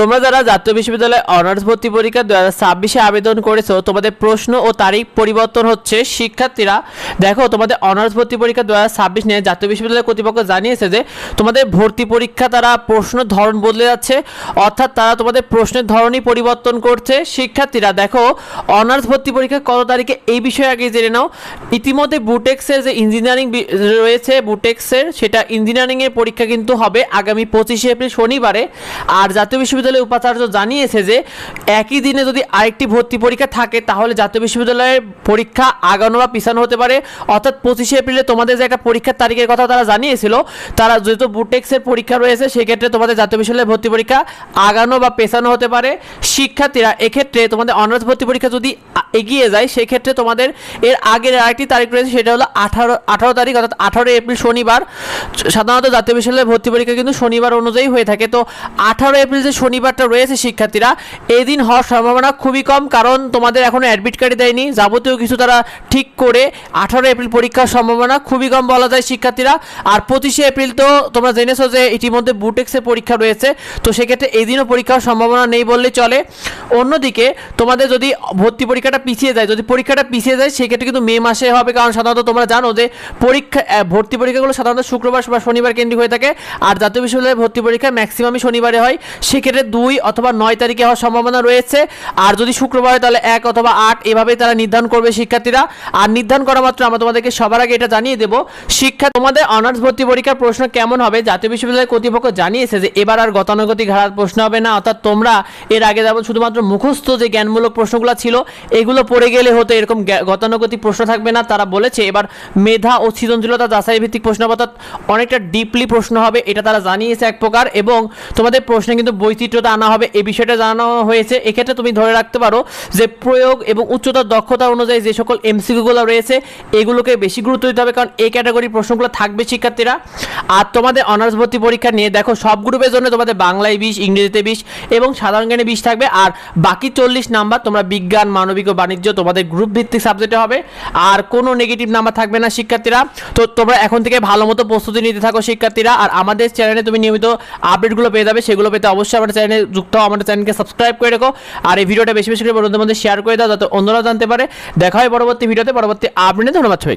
তোমরা যারা জাতীয় বিশ্ববিদ্যালয়ে অনার্স ভর্তি পরীক্ষা 2026 আবেদন করেছো, তোমাদের প্রশ্ন ও তারিখ পরিবর্তন হচ্ছে। শিক্ষার্থীরা দেখো, তোমাদের অনার্স ভর্তি পরীক্ষা 2026 নিয়ে জাতীয় বিশ্ববিদ্যালয় কর্তৃপক্ষ জানিয়েছে যে তোমাদের ভর্তি পরীক্ষা তারা প্রশ্ন ধরন বদলে যাচ্ছে, অর্থাৎ তারা তোমাদের প্রশ্নের ধরনই পরিবর্তন করছে। শিক্ষার্থীরা দেখো, অনার্স ভর্তি পরীক্ষা কত তারিখে এই বিষয়ে আগে জেনে নাও। ইতিমধ্যে বুটেক্সের যে ইঞ্জিনিয়ারিং রয়েছে, বুটেক্সের সেটা ইঞ্জিনিয়ারিংয়ের পরীক্ষা কিন্তু হবে আগামী 25 এপ্রিল শনিবারে। আর জাতীয় বিশ্ববিদ্যালয় উপাচার্য জানিয়েছে যে একই দিনে যদি আরেকটি ভর্তি পরীক্ষা থাকে তাহলে জাতীয় বিশ্ববিদ্যালয়ের পরীক্ষা আগানো বা পিছানো হতে পারে। অর্থাৎ 25 এপ্রিলে তোমাদের যে একটা পরীক্ষার তারিখের কথা তারা জানিয়েছিল, তারা যেহেতু বুটেক্সের পরীক্ষা রয়েছে সেক্ষেত্রে তোমাদের জাতীয় বিশ্ববিদ্যালয়ের ভর্তি পরীক্ষা আগানো বা পেছানো হতে পারে। শিক্ষার্থীরা এক্ষেত্রে তোমাদের অনার্স ভর্তি পরীক্ষা যদি এগিয়ে যায় সেক্ষেত্রে তোমাদের এর আগের আরেকটি তারিখ রয়েছে, সেটা হলো 18 তারিখ, অর্থাৎ 18 এপ্রিল শনিবার। সাধারণত জাতীয় বিশ্ববিদ্যালয়ের ভর্তি পরীক্ষা কিন্তু শনিবার অনুযায়ী হয়ে থাকে। তো 18 এপ্রিল যে শনিবারটা রয়েছে শিক্ষার্থীরা, এই দিন হওয়ার সম্ভাবনা খুবই কম, কারণ তোমাদের এখনো অ্যাডমিট কার্ড দেয়নি, যাবতীয় কিছু তারা ঠিক করে 18 এপ্রিল পরীক্ষার সম্ভাবনা খুবই কম বলা যায় শিক্ষার্থীরা। আর 25 এপ্রিল তো তোমরা জেনেছো যে ইতিমধ্যে বুটেক্সের পরীক্ষা রয়েছে, তো সেক্ষেত্রে এই দিনও পরীক্ষার সম্ভাবনা নেই বললেই চলে। অন্যদিকে তোমাদের যদি ভর্তি পরীক্ষাটা পিছিয়ে যায়, যদি পরীক্ষাটা পিছিয়ে যায় সেক্ষেত্রে কিন্তু মে মাসে হবে, কারণ সাধারণত তোমরা জানো যে ভর্তি পরীক্ষাগুলো সাধারণত শুক্রবার বা শনিবার কেন্দ্রিক হয়ে থাকে, আর জাতীয় বিশ্ববিদ্যালয়ের ভর্তি পরীক্ষা ম্যাক্সিমামই শনিবারে হয়। সেক্ষেত্রে 2 অথবা 9 তারিখে হওয়ার সম্ভাবনা রয়েছে। আর যদি শুক্রবার হয় তাহলে 1 অথবা 8, এভাবেই তারা নির্ধারণ করবে শিক্ষার্থীরা। আর নির্ধারণ করা মাত্র আমরা তোমাদেরকে সবার আগে এটা জানিয়ে দেবো, তোমাদের অনার্স ভর্তি পরীক্ষার প্রশ্ন কেমন হবে। জাতীয় বিশ্ববিদ্যালয় কর্তৃপক্ষ জানিয়েছে যে এবার আর গতানুগতিক ধারার প্রশ্ন হবে না, অর্থাৎ তোমরা এর আগে যেমন শুধুমাত্র মুখস্থ যে জ্ঞানমূলক প্রশ্নগুলো ছিল এগুলো পড়ে গেলে হতো, এরকম গতানুগতিক প্রশ্ন থাকবে না। তারা বলেছে এবার মেধা ও সৃজনশীলতা যাচাই ভিত্তিক প্রশ্ন, অর্থাৎ অনেকটা ডিপলি প্রশ্ন হবে, এটা তারা জানিয়েছে এক প্রকার। এবং তোমাদের প্রশ্নে কিন্তু বৈচিত্র্যতা আনা হবে, এই বিষয়টা জানানো হয়েছে। এক্ষেত্রে তুমি ধরে রাখতে পারো যে প্রয়োগ এবং উচ্চতর দক্ষতা অনুযায়ী যে সকল এমসিকিউগুলো রয়েছে এগুলোকে বেশি গুরুত্ব দিতে হবে, কারণ এই ক্যাটাগরির প্রশ্নগুলো থাকবে শিক্ষার্থীরা। আর তোমাদের অনার্স ভর্তি পরীক্ষা নিয়ে দেখো, সব গ্রুপের জন্য তোমাদের বাংলায় 20, ইংরেজিতে 20 এবং সাধারণ জ্ঞানে 20 থাকবে। আর বাকি 40 নাম্বার তোমরা বিজ্ঞান, মানবিক ও বাণিজ্য তোমাদের গ্রুপ ভিত্তিক সাবজেক্টে হবে, আর কোনো নেগেটিভ নাম্বার থাকবে না শিক্ষার্থীরা। তো তোমরা এখন থেকে ভালো মতো প্রস্তুতি নিতে থাকো শিক্ষার্থীরা। আর আমাদের চ্যানেলে তুমি নিয়মিত আপডেটগুলো পেয়ে যাবে, সেগুলো পেতে অবশ্যই আমাদের চ্যানেলে যুক্ত হও, আমাদের চ্যানেলকে সাবস্ক্রাইব করে রেখো। আর এই ভিডিওটা বেশি বেশি করে বন্ধুদের মধ্যে শেয়ার করে দাও যাতে অন্যরাও জানতে পারে। দেখা হয় পরবর্তী ভিডিওতে, পরবর্তী আপডেটে। ধন্যবাদ সবাইকে।